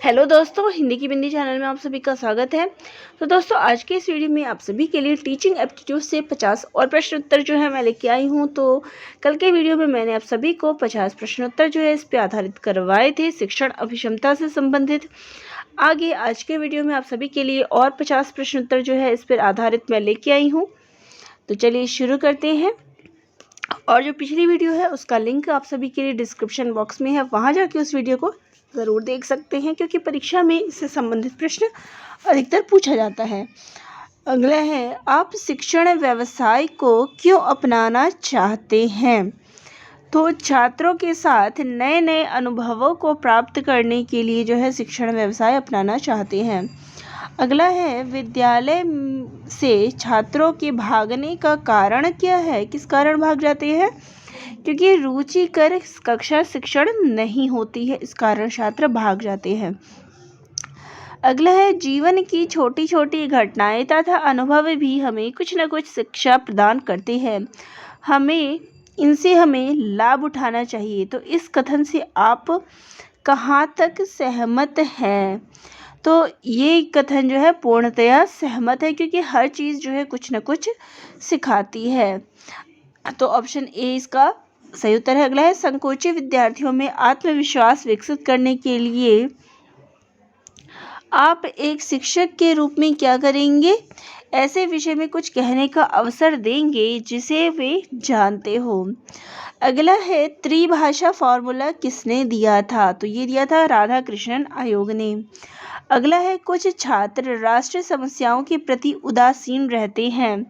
Hello दोस्तों, हिंदी की बिंदी channel में आप सभी का स्वागत है। तो दोस्तों, आज के इस वीडियो में आप सभी के लिए टीचिंग एप्टीट्यूड से 50 और प्रश्न उत्तर जो है मैं लेके आई हूँ। तो कल के वीडियो में मैंने आप सभी को 50 प्रश्न उत्तर जो है इस पे आधारित करवाए थे, शिक्षण अभिक्षमता से संबंधित। आगे आज के वीडियो में आप सभी के लिए और 50 प्रश्न उत्तर जो है इस पर आधारित मैं लेके आई हूँ। तो चलिए शुरू करते हैं। और जो पिछली वीडियो है उसका लिंक आप सभी के लिए डिस्क्रिप्शन बॉक्स में है, वहाँ जाके उस वीडियो को ज़रूर देख सकते हैं, क्योंकि परीक्षा में इससे संबंधित प्रश्न अधिकतर पूछा जाता है। अगला है, आप शिक्षण व्यवसाय को क्यों अपनाना चाहते हैं? तो छात्रों के साथ नए नए अनुभवों को प्राप्त करने के लिए जो है शिक्षण व्यवसाय अपनाना चाहते हैं। अगला है, विद्यालय से छात्रों के भागने का कारण क्या है? किस कारण भाग जाते हैं? क्योंकि रुचिकर कक्षा शिक्षण नहीं होती है, इस कारण छात्र भाग जाते हैं। अगला है, जीवन की छोटी छोटी घटनाएं तथा अनुभव भी हमें कुछ न कुछ शिक्षा प्रदान करते हैं, हमें लाभ उठाना चाहिए। तो इस कथन से आप कहाँ तक सहमत हैं? तो ये कथन जो है पूर्णतया सहमत है, क्योंकि हर चीज़ जो है कुछ न कुछ सिखाती है। तो ऑप्शन ए इसका सही उत्तर है। अगला है, संकोची विद्यार्थियों में आत्मविश्वास विकसित करने के लिए आप एक शिक्षक के रूप में क्या करेंगे? ऐसे विषय में कुछ कहने का अवसर देंगे जिसे वे जानते हो। अगला है, त्रिभाषा फॉर्मूला किसने दिया था? तो ये दिया था राधा कृष्णन आयोग ने। अगला है, कुछ छात्र राष्ट्रीय समस्याओं के प्रति उदासीन रहते हैं,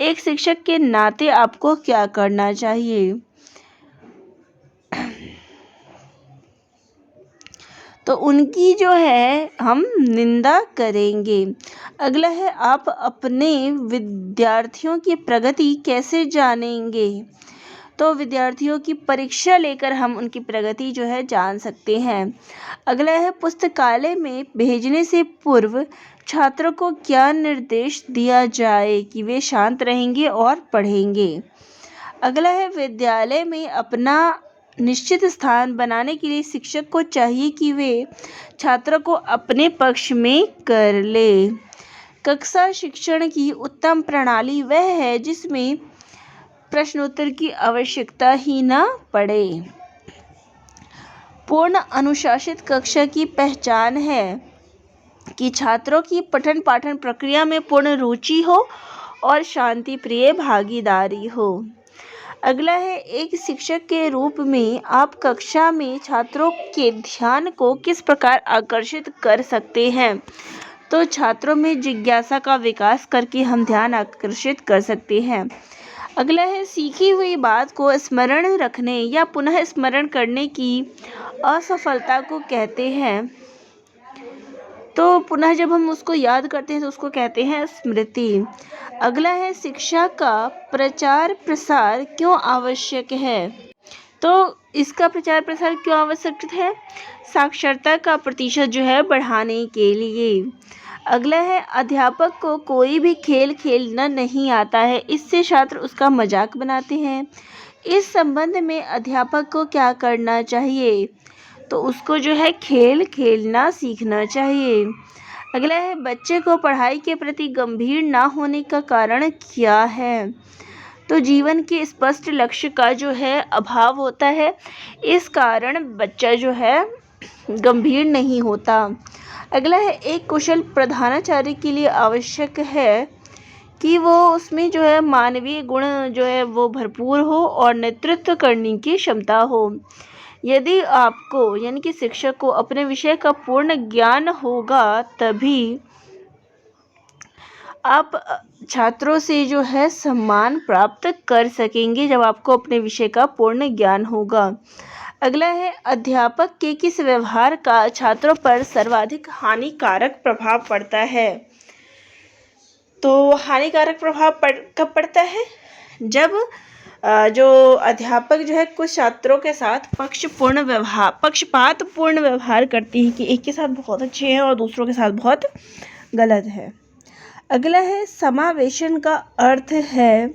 एक शिक्षक के नाते आपको क्या करना चाहिए? तो उनकी जो है हम निंदा करेंगे। अगला है, आप अपने विद्यार्थियों की प्रगति कैसे जानेंगे? तो विद्यार्थियों की परीक्षा लेकर हम उनकी प्रगति जो है जान सकते हैं। अगला है, पुस्तकालय में भेजने से पूर्व छात्रों को क्या निर्देश दिया जाए कि वे शांत रहेंगे और पढ़ेंगे? अगला है, विद्यालय में अपना निश्चित स्थान बनाने के लिए शिक्षक को चाहिए कि वे छात्रों को अपने पक्ष में कर ले। कक्षा शिक्षण की उत्तम प्रणाली वह है जिसमें प्रश्नोत्तर की आवश्यकता ही न पड़े। पूर्ण अनुशासित कक्षा की पहचान है कि छात्रों की पठन पाठन प्रक्रिया में पूर्ण रुचि हो और शांति प्रिय भागीदारी हो। अगला है, एक शिक्षक के रूप में आप कक्षा में छात्रों के ध्यान को किस प्रकार आकर्षित कर सकते हैं? तो छात्रों में जिज्ञासा का विकास करके हम ध्यान आकर्षित कर सकते हैं। अगला है, सीखी हुई बात को स्मरण रखने या पुनः स्मरण करने की असफलता को कहते हैं। तो पुनः जब हम उसको याद करते हैं तो उसको कहते हैं स्मृति। अगला है, शिक्षा का प्रचार प्रसार क्यों आवश्यक है? तो इसका प्रचार प्रसार क्यों आवश्यक है? साक्षरता का प्रतिशत जो है बढ़ाने के लिए। अगला है, अध्यापक को कोई भी खेल खेलना नहीं आता है, इससे छात्र उसका मजाक बनाते हैं। इस संबंध में अध्यापक को क्या करना चाहिए? तो उसको जो है खेल खेलना सीखना चाहिए। अगला है, बच्चे को पढ़ाई के प्रति गंभीर ना होने का कारण क्या है? तो जीवन के स्पष्ट लक्ष्य का जो है अभाव होता है, इस कारण बच्चा जो है गंभीर नहीं होता। अगला है, एक कुशल प्रधानाचार्य के लिए आवश्यक है कि वो उसमें जो है मानवीय गुण जो है वो भरपूर हो और नेतृत्व करने की क्षमता हो। यदि आपको यानी कि शिक्षक को अपने विषय का पूर्ण ज्ञान होगा तभी आप छात्रों से जो है सम्मान प्राप्त कर सकेंगे, जब आपको अपने विषय का पूर्ण ज्ञान होगा। अगला है, अध्यापक के किस व्यवहार का छात्रों पर सर्वाधिक हानिकारक प्रभाव पड़ता है? तो हानिकारक प्रभाव कब पड़ता है? जब जो अध्यापक जो है कुछ छात्रों के साथ पक्षपातपूर्ण व्यवहार करती है कि एक के साथ बहुत अच्छे हैं और दूसरों के साथ बहुत गलत है। अगला है, समावेशन का अर्थ है।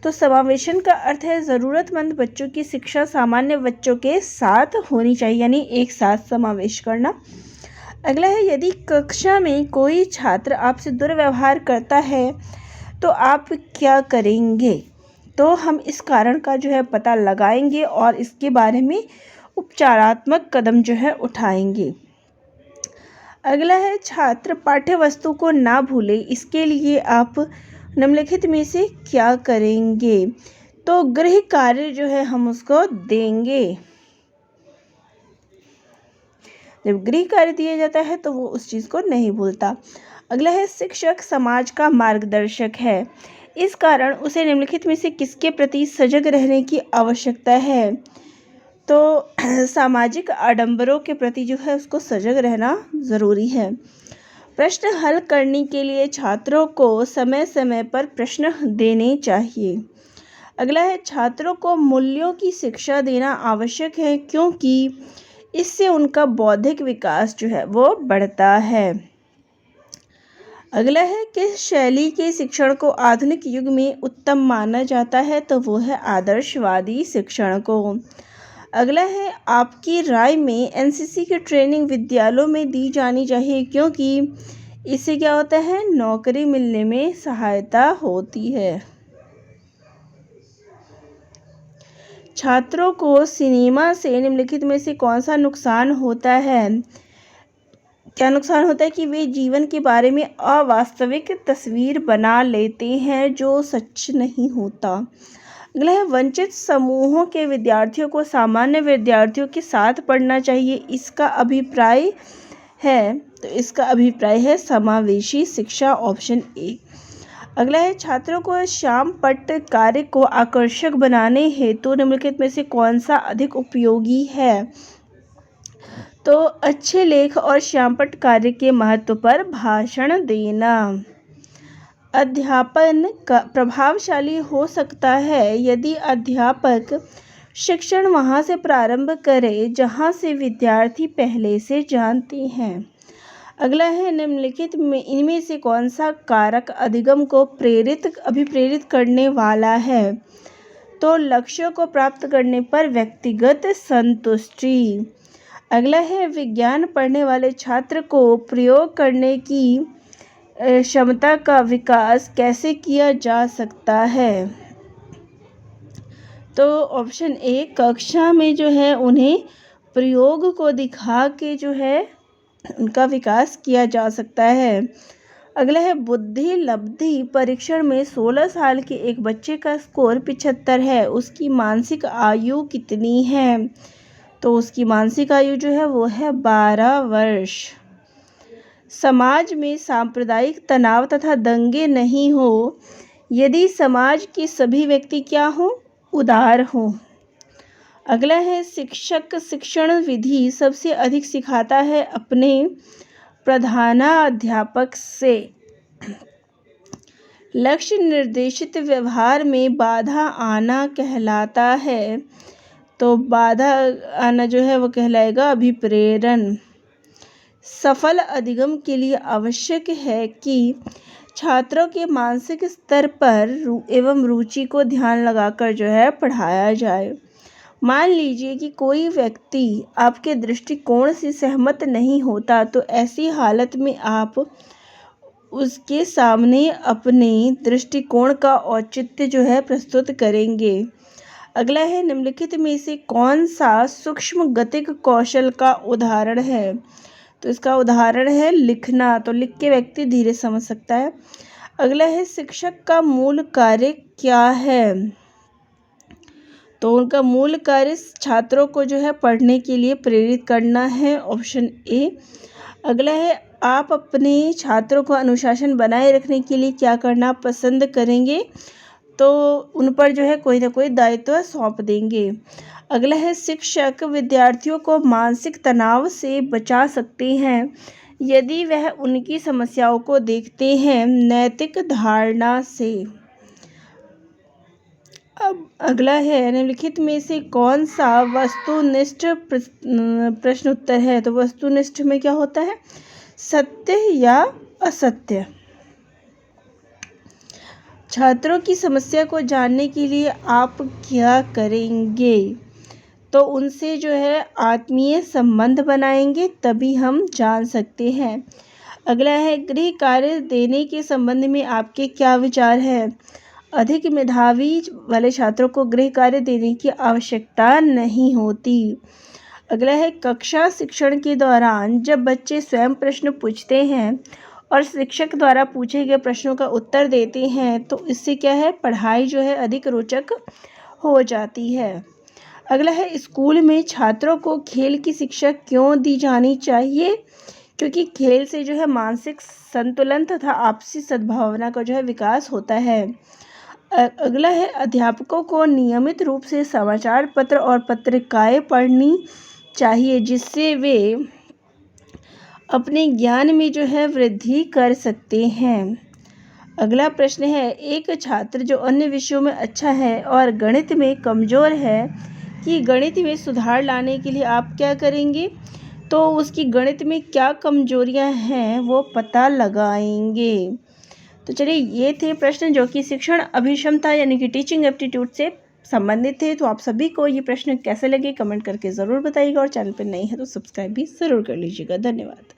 तो समावेशन का अर्थ है ज़रूरतमंद बच्चों की शिक्षा सामान्य बच्चों के साथ होनी चाहिए, यानी एक साथ समावेश करना। अगला है, यदि कक्षा में कोई छात्र आपसे दुर्व्यवहार करता है तो आप क्या करेंगे? तो हम इस कारण का जो है पता लगाएंगे और इसके बारे में उपचारात्मक कदम जो है उठाएंगे। अगला है, छात्र पाठ्य वस्तु को ना भूले, इसके लिए आप निम्नलिखित में से क्या करेंगे? तो गृह कार्य जो है हम उसको देंगे। जब गृह कार्य दिया जाता है तो वो उस चीज़ को नहीं भूलता। अगला है, शिक्षक समाज का मार्गदर्शक है, इस कारण उसे निम्नलिखित में से किसके प्रति सजग रहने की आवश्यकता है? तो सामाजिक आडंबरों के प्रति जो है उसको सजग रहना ज़रूरी है। प्रश्न हल करने के लिए छात्रों को समय समय पर प्रश्न देने चाहिए। अगला है, छात्रों को मूल्यों की शिक्षा देना आवश्यक है, क्योंकि इससे उनका बौद्धिक विकास जो है वो बढ़ता है। अगला है, किस शैली के शिक्षण को आधुनिक युग में उत्तम माना जाता है? तो वो है आदर्शवादी शिक्षण को। अगला है, आपकी राय में एनसीसी की ट्रेनिंग विद्यालयों में दी जानी चाहिए, क्योंकि इससे क्या होता है? नौकरी मिलने में सहायता होती है। छात्रों को सिनेमा से निम्नलिखित में से कौन सा नुकसान होता है? क्या नुकसान होता है? कि वे जीवन के बारे में अवास्तविक तस्वीर बना लेते हैं जो सच नहीं होता। अगला है, वंचित समूहों के विद्यार्थियों को सामान्य विद्यार्थियों के साथ पढ़ना चाहिए, इसका अभिप्राय है? तो इसका अभिप्राय है समावेशी शिक्षा, ऑप्शन ए। अगला है, छात्रों को श्याम पट्ट कार्य को आकर्षक बनाने हेतु निम्नलिखित में से कौन सा अधिक उपयोगी है? तो अच्छे लेख और श्यामपट्ट कार्य के महत्व पर भाषण देना। अध्यापन का प्रभावशाली हो सकता है यदि अध्यापक शिक्षण वहाँ से प्रारंभ करे जहाँ से विद्यार्थी पहले से जानते हैं। अगला है, निम्नलिखित में इनमें से कौन सा कारक अधिगम को अभिप्रेरित करने वाला है? तो लक्ष्यों को प्राप्त करने पर व्यक्तिगत संतुष्टि। अगला है, विज्ञान पढ़ने वाले छात्र को प्रयोग करने की क्षमता का विकास कैसे किया जा सकता है? तो ऑप्शन ए, कक्षा में जो है उन्हें प्रयोग को दिखा के जो है उनका विकास किया जा सकता है। अगला है, बुद्धि लब्धि परीक्षण में 16 साल के एक बच्चे का स्कोर 75 है, उसकी मानसिक आयु कितनी है? तो उसकी मानसिक आयु जो है वो है 12 वर्ष। समाज में सांप्रदायिक तनाव तथा दंगे नहीं हो यदि समाज के सभी व्यक्ति क्या हों? उदार हों। अगला है, शिक्षक शिक्षण विधि सबसे अधिक सिखाता है अपने प्रधानाध्यापक से। लक्ष्य निर्देशित व्यवहार में बाधा आना कहलाता है, तो बाधा आना जो है वो कहलाएगा अभिप्रेरण। सफल अधिगम के लिए आवश्यक है कि छात्रों के मानसिक स्तर पर एवं रुचि को ध्यान लगाकर जो है पढ़ाया जाए। मान लीजिए कि कोई व्यक्ति आपके दृष्टिकोण से सहमत नहीं होता, तो ऐसी हालत में आप उसके सामने अपने दृष्टिकोण का औचित्य जो है प्रस्तुत करेंगे। अगला है, निम्नलिखित में से कौन सा सूक्ष्म गतिक कौशल का उदाहरण है? तो इसका उदाहरण है लिखना, तो लिख के व्यक्ति धीरे समझ सकता है। अगला है, शिक्षक का मूल कार्य क्या है? तो उनका मूल कार्य छात्रों को जो है पढ़ने के लिए प्रेरित करना है, ऑप्शन ए। अगला है, आप अपने छात्रों को अनुशासन बनाए रखने के लिए क्या करना पसंद करेंगे? तो उन पर जो है कोई ना कोई दायित्व सौंप देंगे। अगला है, शिक्षक विद्यार्थियों को मानसिक तनाव से बचा सकते हैं यदि वह उनकी समस्याओं को देखते हैं नैतिक धारणा से। अब अगला है, निम्नलिखित में से कौन सा वस्तुनिष्ठ प्रश्न उत्तर है? तो वस्तुनिष्ठ में क्या होता है? सत्य या असत्य। छात्रों की समस्या को जानने के लिए आप क्या करेंगे? तो उनसे जो है आत्मीय संबंध बनाएंगे, तभी हम जान सकते हैं। अगला है, गृह कार्य देने के संबंध में आपके क्या विचार हैं? अधिक मेधावी वाले छात्रों को गृह कार्य देने की आवश्यकता नहीं होती। अगला है, कक्षा शिक्षण के दौरान जब बच्चे स्वयं प्रश्न पूछते हैं और शिक्षक द्वारा पूछे गए प्रश्नों का उत्तर देते हैं तो इससे क्या है, पढ़ाई जो है अधिक रोचक हो जाती है। अगला है, स्कूल में छात्रों को खेल की शिक्षा क्यों दी जानी चाहिए? क्योंकि खेल से जो है मानसिक संतुलन तथा आपसी सद्भावना का जो है विकास होता है। अगला है, अध्यापकों को नियमित रूप से समाचार पत्र और पत्रिकाएं पढ़नी चाहिए, जिससे वे अपने ज्ञान में जो है वृद्धि कर सकते हैं। अगला प्रश्न है, एक छात्र जो अन्य विषयों में अच्छा है और गणित में कमज़ोर है कि गणित में सुधार लाने के लिए आप क्या करेंगे? तो उसकी गणित में क्या कमजोरियां हैं वो पता लगाएंगे। तो चलिए, ये थे प्रश्न जो कि शिक्षण अभिक्षमता यानी कि टीचिंग एप्टीट्यूड से संबंधित थे। तो आप सभी को ये प्रश्न कैसे लगे कमेंट करके ज़रूर बताइएगा और चैनल पर नए हैं तो सब्सक्राइब भी ज़रूर कर लीजिएगा। धन्यवाद।